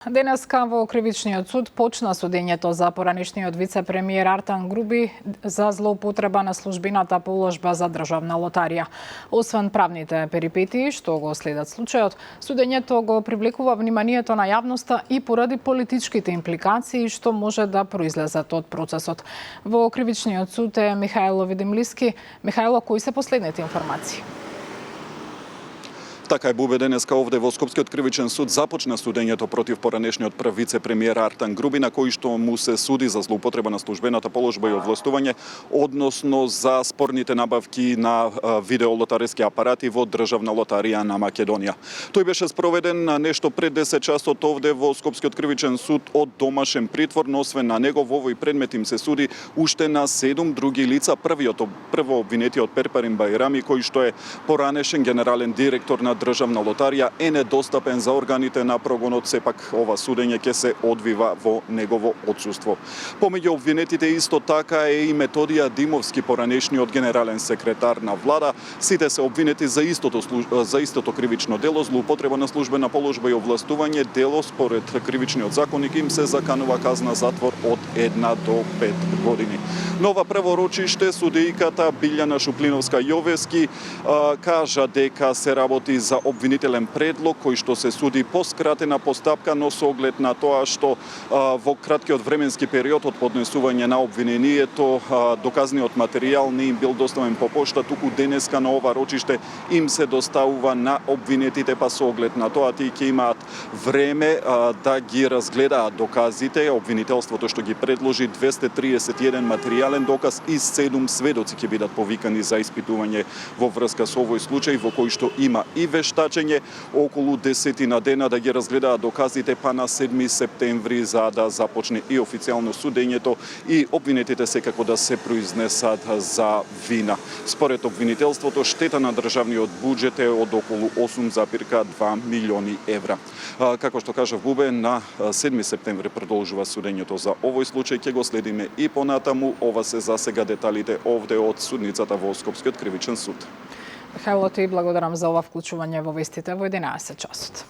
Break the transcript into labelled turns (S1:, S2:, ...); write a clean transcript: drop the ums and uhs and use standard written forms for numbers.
S1: Денеска во Кривичниот суд почна судењето за поранешниот вице-премиер Артан Груби за злоупотреба на службената положба за државна лотарија. Освен правните перипетии што го следат случајот, судењето го привлекува вниманието на јавноста и поради политичките импликации што може да произлезат од процесот. Во Кривичниот суд е Михајло Видимлиски. Михајло, кои се последните информации?
S2: Така е, Бубе, денеска овде во Скопскиот кривичен суд започна судењето против поранешниот прв вице-премиер Артан Груби, на кој што му се суди за злоупотреба на службената положба и овластување, односно за спорните набавки на видеолотарески апарати во Државна лотарија на Македонија. Тој беше спроведен нешто пред 10 часот овде во Скопскиот кривичен суд од домашен притвор, но освен на него во овој предмет им се суди уште на 7 други лица. Прво обвинетиот Перпарин Бајрами, кој што е поранешен генерален директор на Државна лотарија, е недостапен за органите на прогонот, сепак ова судење ќе се одвива во негово отсуство. Помеѓу обвинетите исто така е и Методија Димовски, поранешниот генерален секретар на влада. Сите се обвинети за истото кривично дело, злоупотреба на службена положба и овластување. Дело според кривичниот законник им се заканува казна затвор од 1 до 5 години. Нова прворочиште судијката Билјана Шуплиновска-Јовески кажа дека се работи за обвинителен предлог кој што се суди по скратена постапка, но со оглед на тоа што во краткиот временски период од поднесување на обвинението доказниот материјал не им бил доставен по пошта, туку денеска на ова рочиште им се доставува на обвинетите, па со оглед на тоа тие ќе имаат време да ги разгледаат доказите. Обвинителството што ги предложи 231 материјален доказ и 7 сведоци ќе бидат повикани за испитување во врска со овој случај, во кој што има и вештачење, околу 10 дена да ги разгледаат доказите, па на 7 септември за да започне и официјално судењето и обвинетите секако да се произнесат за вина. Според обвинителството, штета на државниот буџет е од околу 8,2 милиони евра. Како што кажав, Бубе, на 7 септември продолжува судењето за овој случај, ќе го следиме и понатаму. Ова се за сега деталите овде од судницата во Скопскиот кривичен суд.
S1: Михајло, ти благодарам за ова вклучување во вестите во 11 часот.